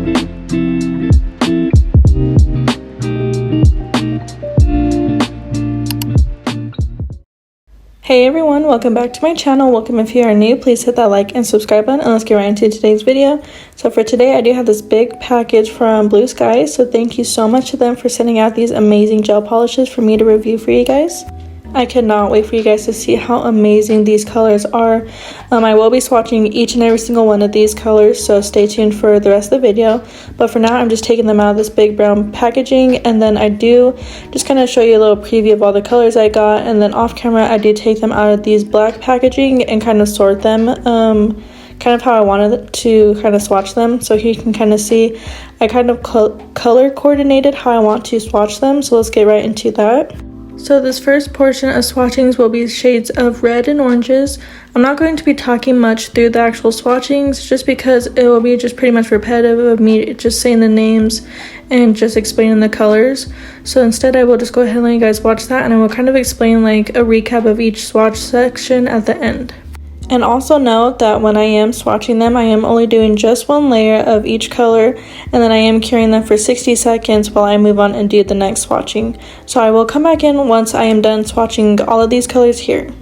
Hey everyone, welcome back to my channel. Welcome if you are new. Please hit that like and subscribe button and let's get right into today's video. So for today I do have this big package from BlueSky, so thank you so much to them for sending out these amazing gel polishes for me to review for you guys. I cannot wait for you guys to see how amazing these colors are. I will be swatching each and every single one of these colors, so stay tuned for the rest of the video. But for now, I'm just taking them out of this big brown packaging, and then I do just kind of show you a little preview of all the colors I got, and then off camera, I do take them out of these black packaging and kind of sort them kind of how I wanted to kind of swatch them. So here you can kind of see I kind of color coordinated how I want to swatch them, so let's get right into that. So this first portion of swatchings will be shades of red and oranges. I'm not going to be talking much through the actual swatchings just because it will be just pretty much repetitive of me just saying the names and just explaining the colors. So instead I will just go ahead and let you guys watch that, and I will kind of explain like a recap of each swatch section at the end. And also note that when I am swatching them, I am only doing just one layer of each color, and then I am curing them for 60 seconds while I move on and do the next swatching. So I will come back in once I am done swatching all of these colors here.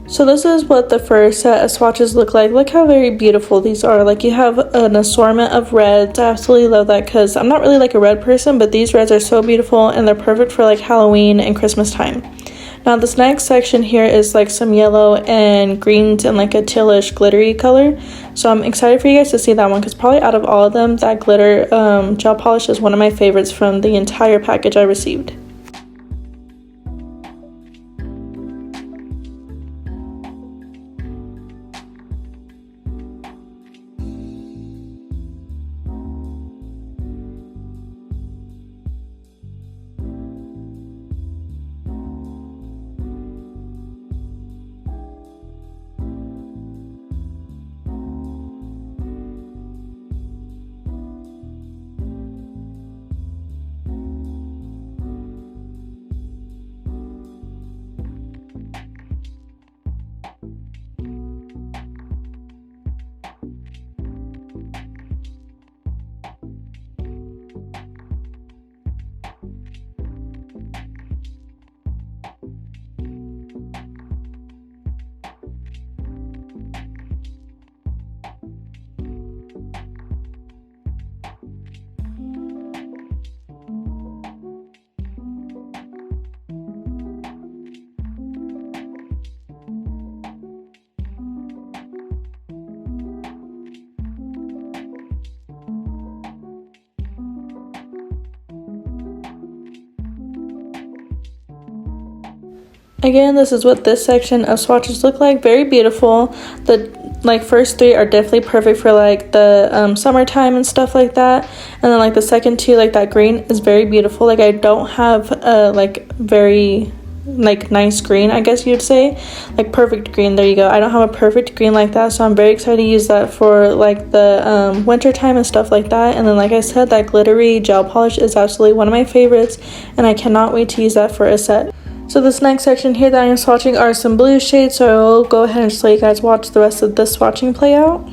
So this is what the first set of swatches look like. Look how very beautiful these are. Like you have an assortment of reds. I absolutely love that because I'm not really like a red person, but these reds are so beautiful and they're perfect for like Halloween and Christmas time. Now this next section here is like some yellow and greens and like a tealish glittery color. So I'm excited for you guys to see that one because probably out of all of them, that glitter gel polish is one of my favorites from the entire package I received. Again, this is what this section of swatches look like. Very beautiful. The first three are definitely perfect for like the summertime and stuff like that, and then like the second two, like that green is very beautiful. Like I don't have a very nice green, I guess you'd say, like perfect green. There you go. I don't have a perfect green like that, so I'm very excited to use that for like the winter time and stuff like that. And then like I said, that glittery gel polish is absolutely one of my favorites, and I cannot wait to use that for a set. So this next section here that I'm swatching are some blue shades, so I will go ahead and just let you guys watch the rest of this swatching play out.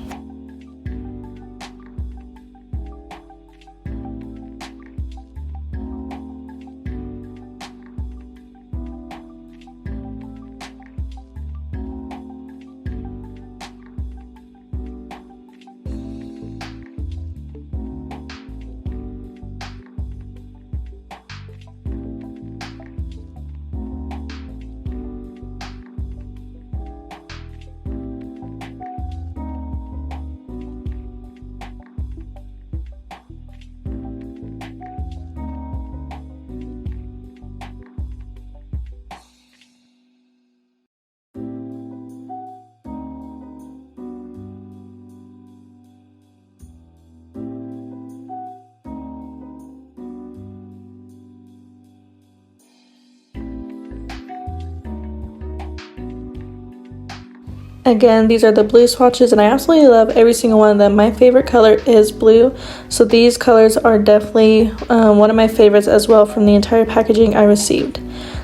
Again, these are the blue swatches, and I absolutely love every single one of them. My favorite color is blue, so these colors are definitely one of my favorites as well from the entire packaging I received.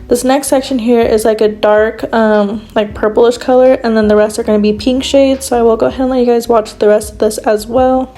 This next section here is like a dark like purplish color, and then the rest are going to be pink shades, so I will go ahead and let you guys watch the rest of this as well.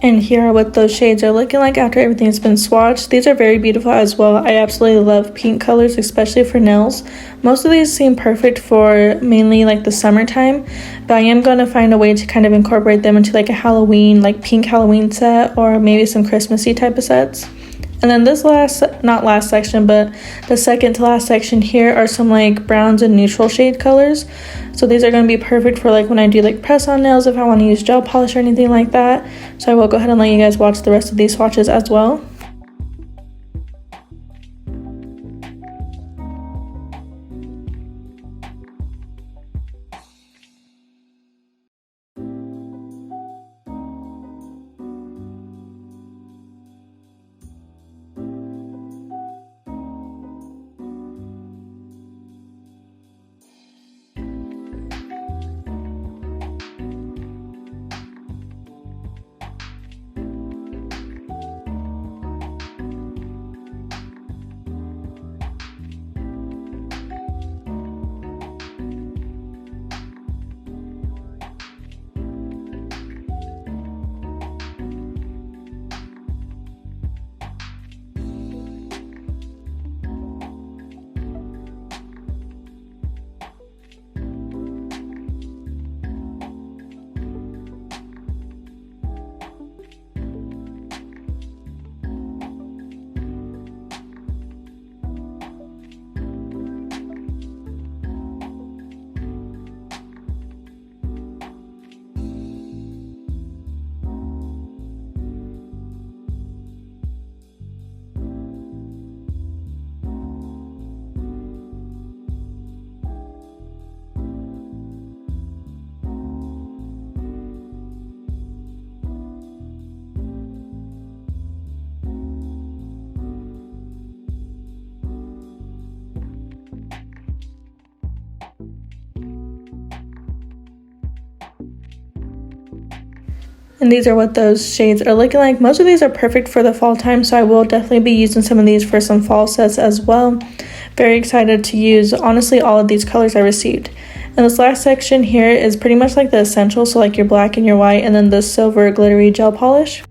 And here are what those shades are looking like after everything's been swatched. These are very beautiful as well. I absolutely love pink colors, especially for nails. Most of these seem perfect for mainly like the summertime, but I am going to find a way to kind of incorporate them into like a Halloween, like pink Halloween set, or maybe some Christmassy type of sets. And then this not last section, but the second to last section here are some like browns and neutral shade colors. So these are going to be perfect for like when I do like press on nails, if I want to use gel polish or anything like that. So I will go ahead and let you guys watch the rest of these swatches as well. And these are what those shades are looking like. Most of these are perfect for the fall time, so I will definitely be using some of these for some fall sets as well. Very excited to use, honestly, all of these colors I received. And this last section here is pretty much like the essentials, so like your black and your white, and then the silver glittery gel polish.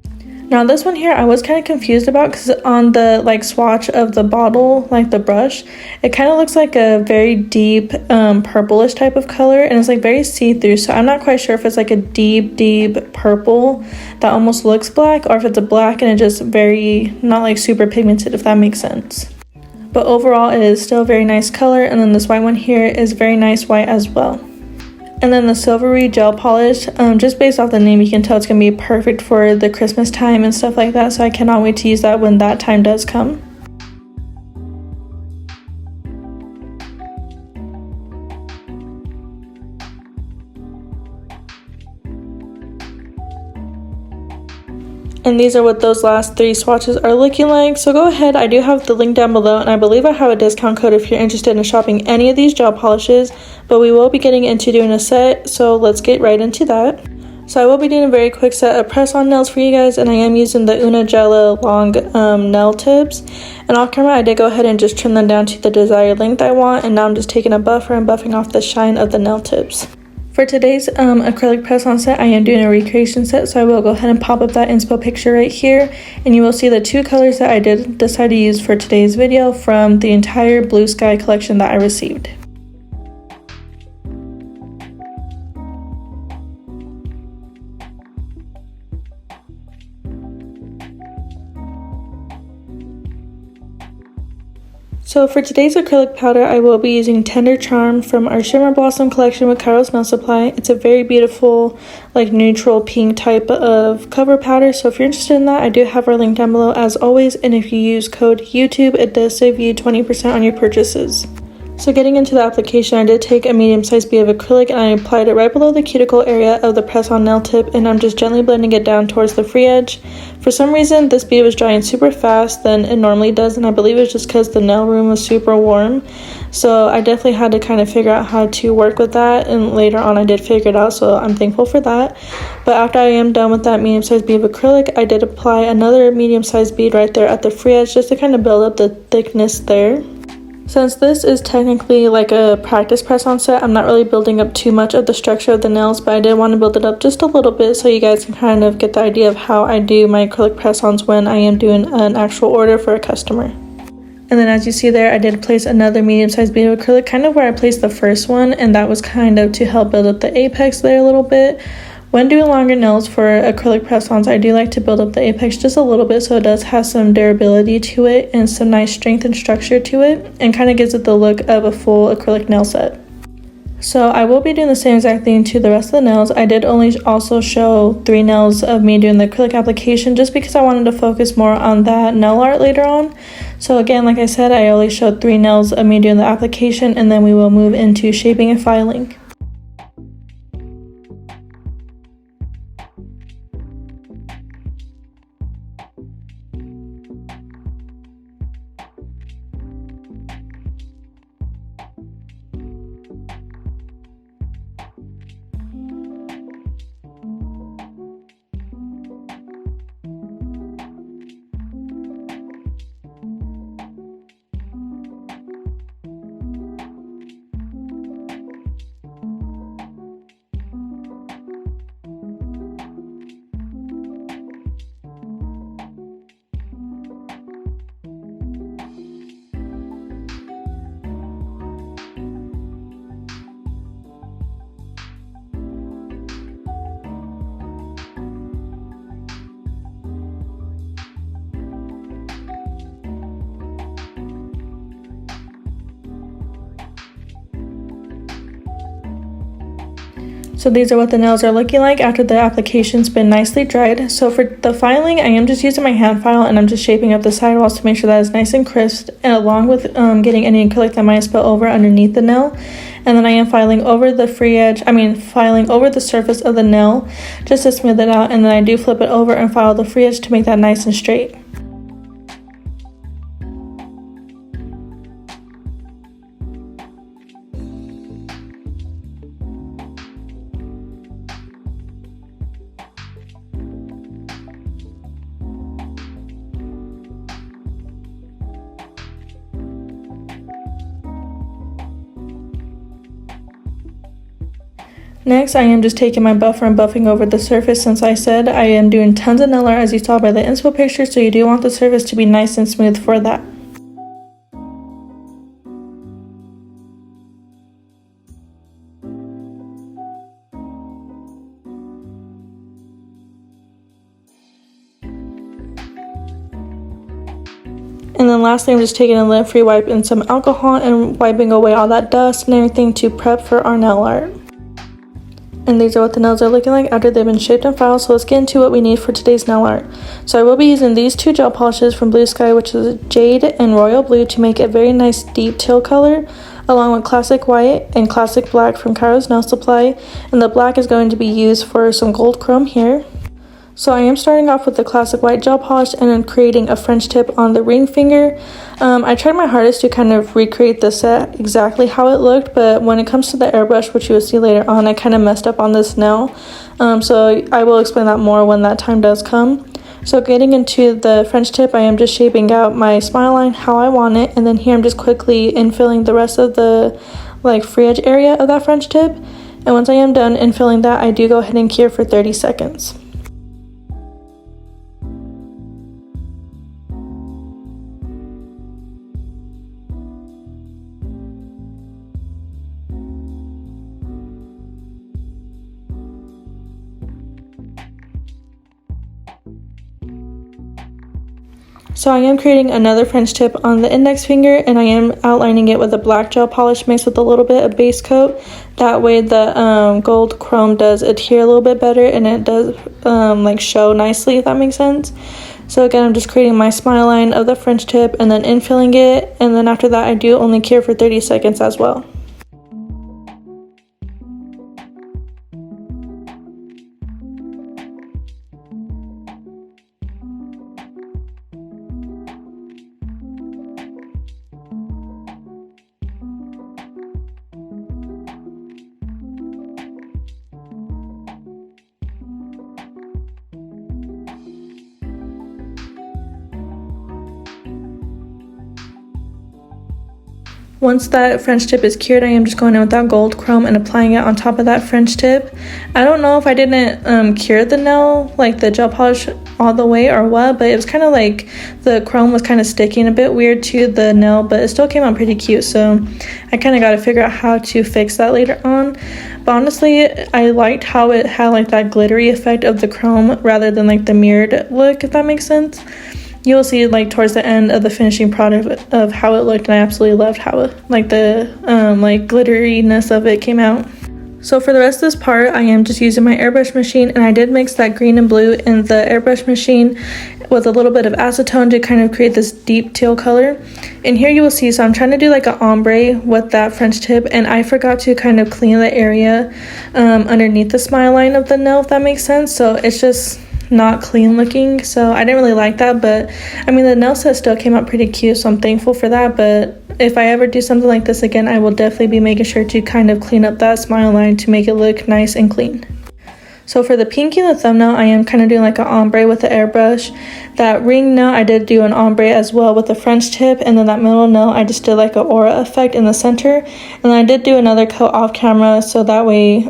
Now this one here I was kind of confused about because on the like swatch of the bottle, like the brush, it kind of looks like a very deep purplish type of color, and it's like very see-through, so I'm not quite sure if it's like a deep purple that almost looks black, or if it's a black and it just very not like super pigmented, if that makes sense. But overall it is still a very nice color. And then this white one here is very nice white as well. And then the silvery gel polish, just based off the name, you can tell it's going to be perfect for the Christmas time and stuff like that. So I cannot wait to use that when that time does come. And these are what those last 3 swatches are looking like. So go ahead, I do have the link down below, and I believe I have a discount code if you're interested in shopping any of these gel polishes, but we will be getting into doing a set, so let's get right into that. So I will be doing a very quick set of press-on nails for you guys, and I am using the Una Gela long nail tips. And off camera, I did go ahead and just trim them down to the desired length I want, and now I'm just taking a buffer and buffing off the shine of the nail tips. For today's acrylic press-on set, I am doing a recreation set, so I will go ahead and pop up that inspo picture right here, and you will see the 2 colors that I did decide to use for today's video from the entire Blue Sky collection that I received. So for today's acrylic powder, I will be using Tender Charm from our Shimmer Blossom collection with KAIROSE Nail Supply. It's a very beautiful, like neutral pink type of cover powder. So if you're interested in that, I do have our link down below as always. And if you use code YouTube, it does save you 20% on your purchases. So getting into the application, I did take a medium-sized bead of acrylic and I applied it right below the cuticle area of the press-on nail tip, and I'm just gently blending it down towards the free edge. For some reason, this bead was drying super fast than it normally does, and I believe it was just because the nail room was super warm. So I definitely had to kind of figure out how to work with that, and later on I did figure it out, so I'm thankful for that. But after I am done with that medium-sized bead of acrylic, I did apply another medium-sized bead right there at the free edge just to kind of build up the thickness there. Since this is technically like a practice press-on set, I'm not really building up too much of the structure of the nails, but I did want to build it up just a little bit so you guys can kind of get the idea of how I do my acrylic press-ons when I am doing an actual order for a customer. And then as you see there, I did place another medium-sized bead of acrylic kind of where I placed the first one, and that was kind of to help build up the apex there a little bit. When doing longer nails for acrylic press-ons, I do like to build up the apex just a little bit so it does have some durability to it and some nice strength and structure to it, and kind of gives it the look of a full acrylic nail set. So I will be doing the same exact thing to the rest of the nails. I did only also show 3 nails of me doing the acrylic application just because I wanted to focus more on that nail art later on. So again, like I said, I only showed 3 nails of me doing the application, and then we will move into shaping and filing. So these are what the nails are looking like after the application's been nicely dried. So for the filing, I am just using my hand file and I'm just shaping up the sidewalls to make sure that it's nice and crisp, and along with getting any acrylic that might spill over underneath the nail. And then I am filing over the filing over the surface of the nail just to smooth it out, and then I do flip it over and file the free edge to make that nice and straight. Next, I am just taking my buffer and buffing over the surface. Since I said I am doing tons of nail art, as you saw by the inspo picture, so you do want the surface to be nice and smooth for that. And then lastly, I'm just taking a lint-free wipe and some alcohol and wiping away all that dust and everything to prep for our nail art. And these are what the nails are looking like after they've been shaped and filed. So let's get into what we need for today's nail art. So I will be using these two gel polishes from BlueSky, which is Jade and Royal Blue, to make a very nice deep teal color, along with classic white and classic black from KAIROSE Nail Supply. And the black is going to be used for some gold chrome here. So I am starting off with the classic white gel polish and then creating a French tip on the ring finger. I tried my hardest to kind of recreate the set exactly how it looked, but when it comes to the airbrush, which you will see later on, I kind of messed up on this nail. So I will explain that more when that time does come. So getting into the French tip, I am just shaping out my smile line how I want it, and then here I'm just quickly infilling the rest of the free edge area of that French tip. And once I am done infilling that, I do go ahead and cure for 30 seconds. So I am creating another French tip on the index finger, and I am outlining it with a black gel polish mixed with a little bit of base coat. That way the gold chrome does adhere a little bit better, and it does show nicely, if that makes sense. So again, I'm just creating my smile line of the French tip and then infilling it, and then after that I do only cure for 30 seconds as well. Once that French tip is cured, I am just going in with that gold chrome and applying it on top of that French tip. I don't know if I didn't cure the nail, the gel polish all the way or what, but it was kind of the chrome was kind of sticking a bit weird to the nail, but it still came out pretty cute. So I kind of got to figure out how to fix that later on. But honestly, I liked how it had that glittery effect of the chrome rather than the mirrored look, if that makes sense. You'll see towards the end of the finishing product of how it looked, and I absolutely loved how it, the glitteriness of it came out. So for the rest of this part, I am just using my airbrush machine, and I did mix that green and blue in the airbrush machine with a little bit of acetone to kind of create this deep teal color. And here you will see, so I'm trying to do an ombre with that French tip, and I forgot to kind of clean the area underneath the smile line of the nail, if that makes sense. So it's just not clean looking, so I didn't really like that. But I mean, the nail set still came out pretty cute, so I'm thankful for that. But if I ever do something like this again, I will definitely be making sure to kind of clean up that smile line to make it look nice and clean. So for the pinky and the thumbnail, I am kind of doing an ombre with the airbrush. That ring nail, I did do an ombre as well with the French tip, and then that middle nail, I just did an aura effect in the center. And then I did do another coat off camera, so that way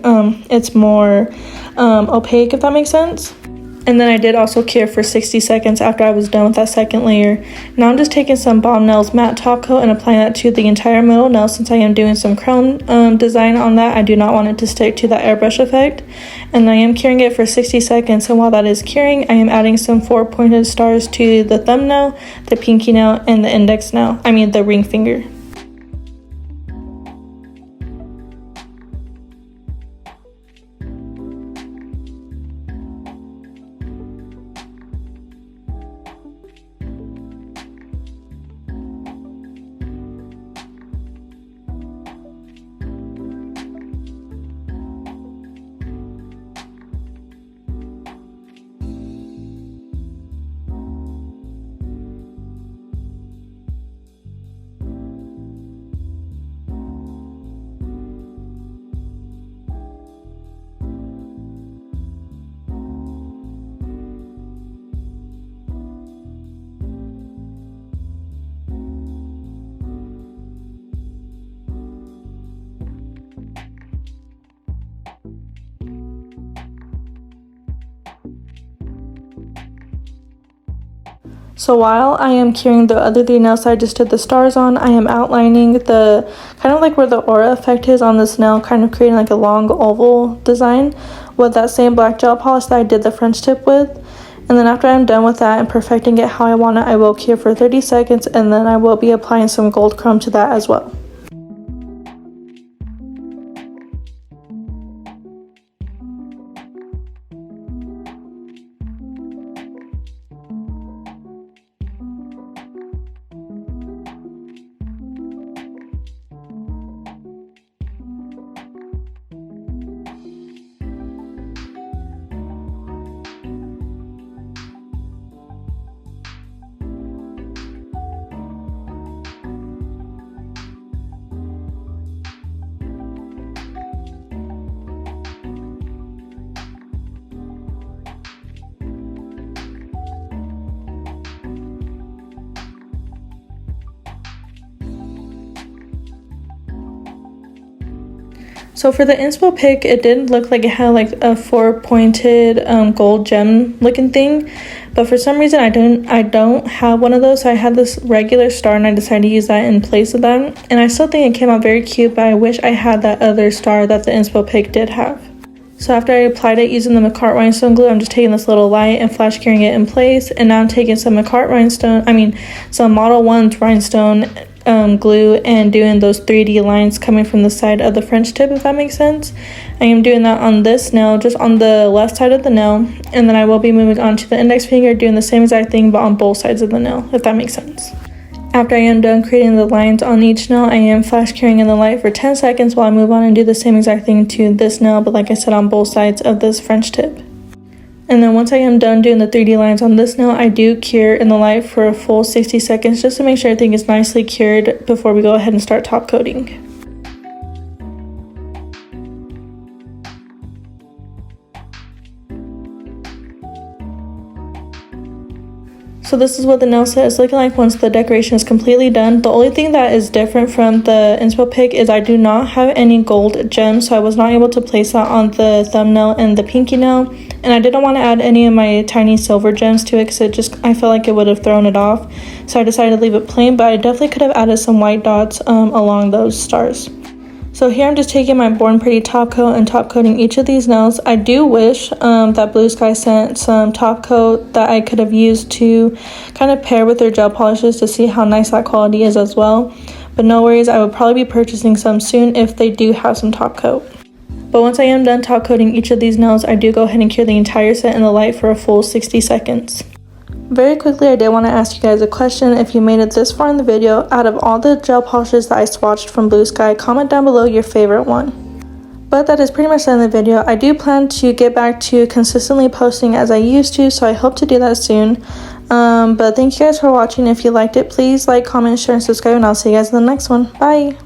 it's more opaque, if that makes sense. And then I did also cure for 60 seconds after I was done with that second layer. Now I'm just taking some BombNailz matte top coat and applying that to the entire middle nail. Since I am doing some crown design on that, I do not want it to stick to that airbrush effect. And I am curing it for 60 seconds. And while that is curing, I am adding some 4 pointed stars to the thumbnail, the pinky nail, and the index nail. I mean the ring finger. So while I am curing the other 3 nails that I just did the stars on, I am outlining the kind of like where the aura effect is on this nail, kind of creating like a long oval design with that same black gel polish that I did the French tip with. And then after I'm done with that and perfecting it how I want it, I will cure for 30 seconds and then I will be applying some gold chrome to that as well. So for the inspo pick, it didn't look like it had like a 4-pointed gold gem looking thing, but for some reason I don't have one of those, so I had this regular star and I decided to use that in place of that. And I still think it came out very cute, but I wish I had that other star that the inspo pick did have. So after I applied it using the McCart rhinestone glue, I'm just taking this little light and flash curing it in place. And now I'm taking some some Model 1's rhinestone glue and doing those 3D lines coming from the side of the French tip, if that makes sense. I am doing that on this nail, just on the left side of the nail, and then I will be moving on to the index finger, doing the same exact thing but on both sides of the nail, if that makes sense. After I am done creating the lines on each nail, I am flash curing in the light for 10 seconds while I move on and do the same exact thing to this nail, but like I said, on both sides of this French tip. And then once I am done doing the 3D lines on this nail, I do cure in the light for a full 60 seconds just to make sure everything is nicely cured before we go ahead and start top coating. So this is what the nail set is looking like once the decoration is completely done. The only thing that is different from the inspo pick is I do not have any gold gems, so I was not able to place that on the thumbnail and the pinky nail. And I didn't want to add any of my tiny silver gems to it because I felt like it would have thrown it off. So I decided to leave it plain, but I definitely could have added some white dots along those stars. So here I'm just taking my Born Pretty top coat and top coating each of these nails. I do wish that Blue Sky sent some top coat that I could have used to kind of pair with their gel polishes to see how nice that quality is as well. But no worries, I will probably be purchasing some soon if they do have some top coat. But once I am done top coating each of these nails, I do go ahead and cure the entire set in the light for a full 60 seconds. Very quickly, I did want to ask you guys a question. If you made it this far in the video, out of all the gel polishes that I swatched from Blue Sky, comment down below your favorite one. But that is pretty much the end of the video. I do plan to get back to consistently posting as I used to, so I hope to do that soon. But thank you guys for watching. If you liked it, please like, comment, share, and subscribe, and I'll see you guys in the next one. Bye!